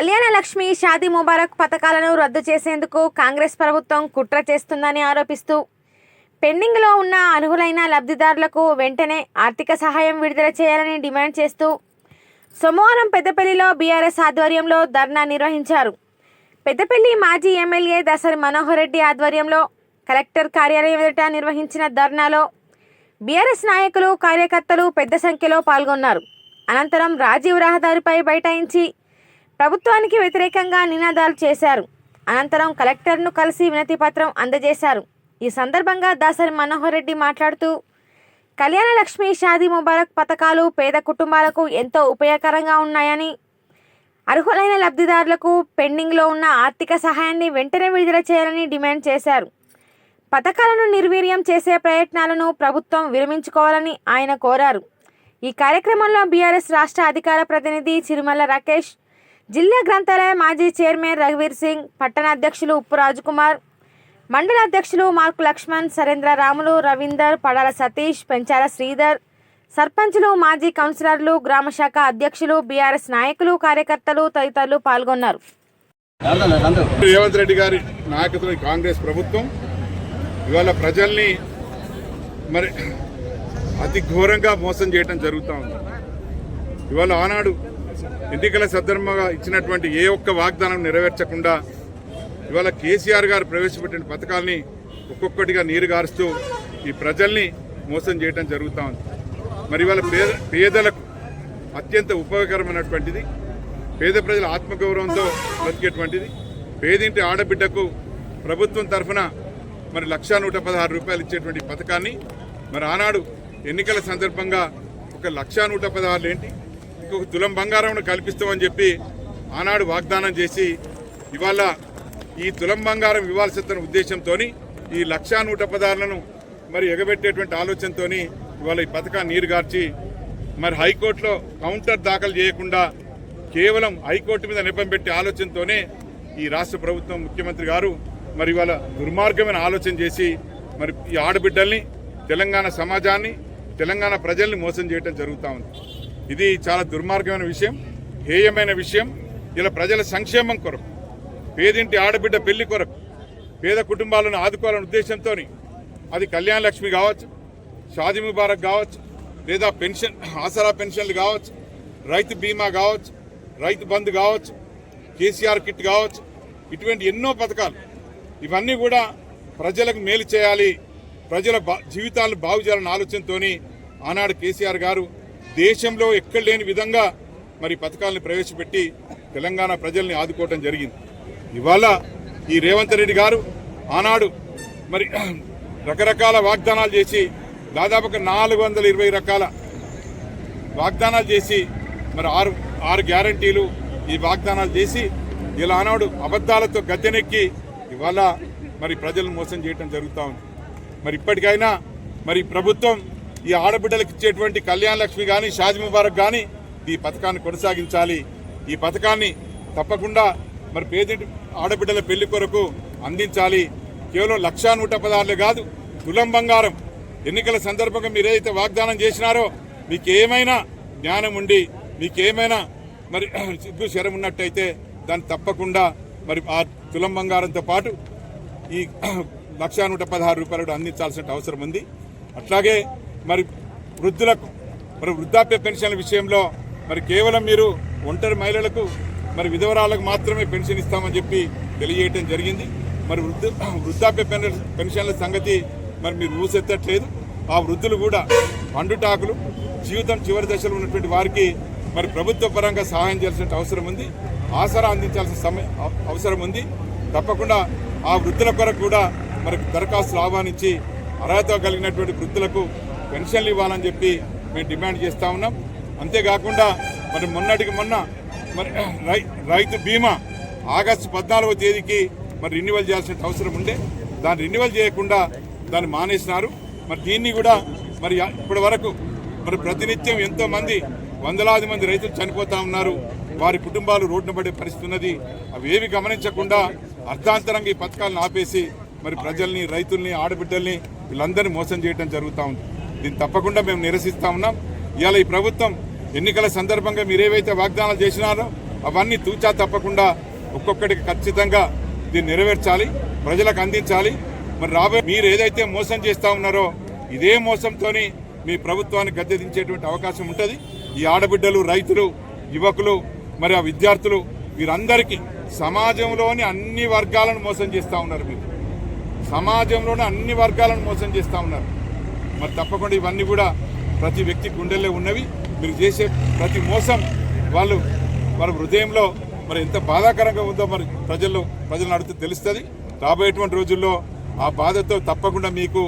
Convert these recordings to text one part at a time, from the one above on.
కళ్యాణ లక్ష్మి షాదీ ముబారక్ పథకాలను రద్దు చేసేందుకు కాంగ్రెస్ ప్రభుత్వం కుట్ర చేస్తుందని ఆరోపిస్తూ పెండింగ్లో ఉన్న అర్హులైన లబ్ధిదారులకు వెంటనే ఆర్థిక సహాయం విడుదల చేయాలని డిమాండ్ చేస్తూ సోమవారం పెద్దపల్లిలో బీఆర్ఎస్ ఆధ్వర్యంలో ధర్నా నిర్వహించారు. పెద్దపల్లి మాజీ ఎమ్మెల్యే దాసరి మనోహర్ రెడ్డి ఆధ్వర్యంలో కలెక్టర్ కార్యాలయం ఎదుట నిర్వహించిన ధర్నాలో బీఆర్ఎస్ నాయకులు కార్యకర్తలు పెద్ద సంఖ్యలో పాల్గొన్నారు. అనంతరం రాజీవ్ రహదారిపై బైఠాయించి ప్రభుత్వానికి వ్యతిరేకంగా నినాదాలు చేశారు. అనంతరం కలెక్టర్ను కలిసి వినతి పత్రం అందజేశారు. ఈ సందర్భంగా దాసరి మనోహర్ రెడ్డి మాట్లాడుతూ కళ్యాణ లక్ష్మి షాదీ ముబారక్ పథకాలు పేద కుటుంబాలకు ఎంతో ఉపయోగకరంగా ఉన్నాయని, అర్హులైన లబ్ధిదారులకు పెండింగ్లో ఉన్న ఆర్థిక సహాయాన్ని వెంటనే విడుదల చేయాలని డిమాండ్ చేశారు. పథకాలను నిర్వీర్యం చేసే ప్రయత్నాలను ప్రభుత్వం విరమించుకోవాలని ఆయన కోరారు. ఈ కార్యక్రమంలో బీఆర్ఎస్ రాష్ట్ర అధికార ప్రతినిధి చిరుమల రాకేష్, జిల్లా గ్రంథాలయ మాజీ చైర్మన్ రఘువీర్ సింగ్, పట్టణ అధ్యక్షులు ఉప్పు రాజకుమార్, మండల అధ్యక్షులు మార్కు లక్ష్మణ్, సరేంద్ర రాములు, రవీందర్, పడాల సతీష్, పెంచాల శ్రీధర్, సర్పంచులు, మాజీ కౌన్సిలర్లు, గ్రామ శాఖ అధ్యక్షులు, బీఆర్ఎస్ నాయకులు, కార్యకర్తలు తదితరులు పాల్గొన్నారు. రేవంత్ రెడ్డి గారి నాయకత్వంలోని కాంగ్రెస్ ప్రభుత్వం ఇవాళ ప్రజల్ని మరి అతి ఘోరంగా మోసం చేయడం జరుగుతూ ఉంది. ఇవాళ ఆనాడు ఎన్నికల సందర్భంగా ఇచ్చినటువంటి ఏ ఒక్క వాగ్దానం నెరవేర్చకుండా ఇవాళ కేసీఆర్ గారు ప్రవేశపెట్టిన పథకాల్ని ఒక్కొక్కటిగా నీరు గారుస్తూ ఈ ప్రజల్ని మోసం చేయడం జరుగుతూ ఉంది. మరి ఇవాళ పేదలకు అత్యంత ఉపయోగకరమైనటువంటిది, పేద ప్రజల ఆత్మగౌరవంతో బ్రతికేటువంటిది, పేదింటి ఆడబిడ్డకు ప్రభుత్వం తరఫున మరి 1,116 రూపాయలు ఇచ్చేటువంటి పథకాన్ని మరి ఆనాడు ఎన్నికల సందర్భంగా 1,116 ఏంటి, ఇంకొక తులం బంగారంను కల్పిస్తామని చెప్పి ఆనాడు వాగ్దానం చేసి ఇవాళ ఈ తులం బంగారం ఇవ్వాల్సిన ఉద్దేశంతో ఈ 1,116లను మరి ఎగబెట్టేటువంటి ఆలోచనతో ఇవాళ ఈ పథకాన్ని నీరుగార్చి మరి హైకోర్టులో కౌంటర్ దాఖలు చేయకుండా కేవలం హైకోర్టు మీద నెపం పెట్టే ఆలోచనతోనే ఈ రాష్ట్ర ప్రభుత్వం ముఖ్యమంత్రి గారు మరి ఇవాళ దుర్మార్గమైన ఆలోచన చేసి మరి ఈ ఆడబిడ్డల్ని, తెలంగాణ సమాజాన్ని, తెలంగాణ ప్రజల్ని మోసం చేయడం జరుగుతూ ఉంది. ఇది చాలా దుర్మార్గమైన విషయం, హేయమైన విషయం. ఇలా ప్రజల సంక్షేమం కొరకు, పేదింటి ఆడబిడ్డ పెళ్లి కొరకు, పేద కుటుంబాలను ఆదుకోవాలనే ఉద్దేశంతో అది కళ్యాణ లక్ష్మి కావచ్చు, షాదీ ముబారక్ కావచ్చు, లేదా పెన్షన్ ఆసరా పెన్షన్లు కావచ్చు, రైతు బీమా కావచ్చు, రైతు బంధు కావచ్చు, కేసీఆర్ కిట్ కావచ్చు, ఇటువంటి ఎన్నో పథకాలు ఇవన్నీ కూడా ప్రజలకు మేలు చేయాలి, ప్రజల జీవితాలను బాగు చేయాలన్న ఆలోచనతో ఆనాడు కేసీఆర్ గారు దేశంలో ఎక్కడ లేని విధంగా మరి పథకాలను ప్రవేశపెట్టి తెలంగాణ ప్రజల్ని ఆదుకోవడం జరిగింది. ఇవాళ ఈ రేవంత్ రెడ్డి గారు ఆనాడు మరి రకరకాల వాగ్దానాలు చేసి దాదాపుగా 420 రకాల వాగ్దానాలు చేసి మరి ఆరు గ్యారంటీలు ఈ వాగ్దానాలు చేసి ఇలా ఆనాడు అబద్ధాలతో గద్దెనెక్కి ఇవాళ మరి ప్రజలను మోసం చేయడం జరుగుతూ ఉంది. మరి ఇప్పటికైనా మరి ప్రభుత్వం ఈ ఆడబిడ్డలకు ఇచ్చేటువంటి కళ్యాణ లక్ష్మి కానీ, షాదీ ముబారక్ కానీ ఈ పథకాన్ని కొనసాగించాలి. ఈ పథకాన్ని తప్పకుండా మరి పేదింటి ఆడబిడ్డల పెళ్లి కొరకు అందించాలి. కేవలం 1,116 కాదు, తులం బంగారం ఎన్నికల సందర్భంగా మీరు ఏదైతే వాగ్దానం చేసినారో మీకేమైనా జ్ఞానం ఉండి, మీకేమైనా మరి సిగ్గు శరం ఉన్నట్టయితే దాన్ని తప్పకుండా మరి ఆ తులం బంగారంతో పాటు ఈ 1,116 రూపాయలు అందించాల్సిన అవసరం ఉంది. అట్లాగే మరి వృద్ధులకు మరి వృద్ధాప్య పెన్షన్ల విషయంలో మరి కేవలం మీరు ఒంటరి మహిళలకు మరి విధవరాలకు మాత్రమే పెన్షన్ ఇస్తామని చెప్పి తెలియజేయడం జరిగింది. మరి వృద్ధాప్య పెన్షన్ల సంగతి మరి మీరు ఊసెత్తట్లేదు. ఆ వృద్ధులు కూడా పండుటాకులు జీవితం చివరి దశలో ఉన్నటువంటి వారికి మరి ప్రభుత్వ పరంగా సహాయం చేయాల్సిన అవసరం ఉంది, ఆసరా అందించాల్సిన అవసరం ఉంది. తప్పకుండా ఆ వృద్ధుల కొరకు కూడా మరి దరఖాస్తులు ఆహ్వానించి అర్హత కలిగినటువంటి వృద్ధులకు పెన్షన్లు ఇవ్వాలని చెప్పి మేము డిమాండ్ చేస్తూ ఉన్నాం. అంతేకాకుండా మరి మొన్నటికి మొన్న మరి రైతు బీమా ఆగస్టు 14వ తేదీకి మరి రెన్యువల్ చేయాల్సిన అవసరం ఉండే, దాన్ని రెన్యువల్ చేయకుండా దాన్ని మానేసినారు. మరి దీన్ని కూడా మరి ఇప్పటి వరకు మరి ప్రతినిత్యం ఎంతోమంది వందలాది మంది రైతులు చనిపోతూ ఉన్నారు, వారి కుటుంబాలు రోడ్డున పడే పరిస్థితి ఉన్నది. అవేవి గమనించకుండా అర్ధాంతరంగా ఈ పథకాలను ఆపేసి మరి ప్రజల్ని, రైతుల్ని, ఆడబిడ్డల్ని వీళ్ళందరినీ మోసం చేయడం జరుగుతూ ఉంది. దీన్ని తప్పకుండా మేము నిరసిస్తా ఉన్నాం. ఇవాళ ఈ ప్రభుత్వం ఎన్నికల సందర్భంగా మీరేవైతే వాగ్దానాలు చేసినారో అవన్నీ తూచా తప్పకుండా ఒక్కొక్కటికి ఖచ్చితంగా దీన్ని నెరవేర్చాలి, ప్రజలకు అందించాలి. మరి రాబోయే మీరు ఏదైతే మోసం చేస్తూ ఉన్నారో ఇదే మోసంతోని మీ ప్రభుత్వాన్ని గద్దె దించేటువంటి అవకాశం ఉంటుంది. ఈ ఆడబిడ్డలు, రైతులు, యువకులు, మరి ఆ విద్యార్థులు వీరందరికీ సమాజంలోని అన్ని వర్గాలను మోసం చేస్తూ ఉన్నారు. మీరు సమాజంలోని అన్ని వర్గాలను మోసం చేస్తూ ఉన్నారు. మరి తప్పకుండా ఇవన్నీ కూడా ప్రతి వ్యక్తి గుండెల్లో ఉన్నవి. మీరు చేసే ప్రతి మోసం వాళ్ళ హృదయంలో మరి ఎంత బాధాకరంగా ఉందో మరి ప్రజలను అడిగితే తెలుస్తుంది. రాబోయేటువంటి రోజుల్లో ఆ బాధతో తప్పకుండా మీకు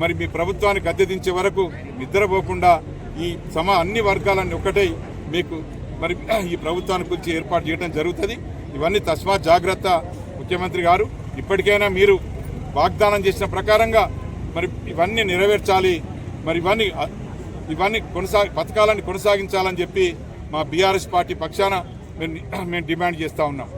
మరి మీ ప్రభుత్వాన్ని గద్దె దించే వరకు నిద్రపోకుండా ఈ అన్ని వర్గాలన్నీ ఒక్కటే మీకు మరి ఈ ప్రభుత్వాన్ని గురించి ఏర్పాటు చేయడం జరుగుతుంది. ఇవన్నీ తస్మాత్ జాగ్రత్త. ముఖ్యమంత్రి గారు ఇప్పటికైనా మీరు వాగ్దానం చేసిన ప్రకారంగా మరి ఇవన్నీ నెరవేర్చాలి. మరి ఇవన్నీ పథకాలను కొనసాగించాలని చెప్పి మా బీఆర్ఎస్ పార్టీ పక్షాన మేము డిమాండ్ చేస్తూ ఉన్నాం.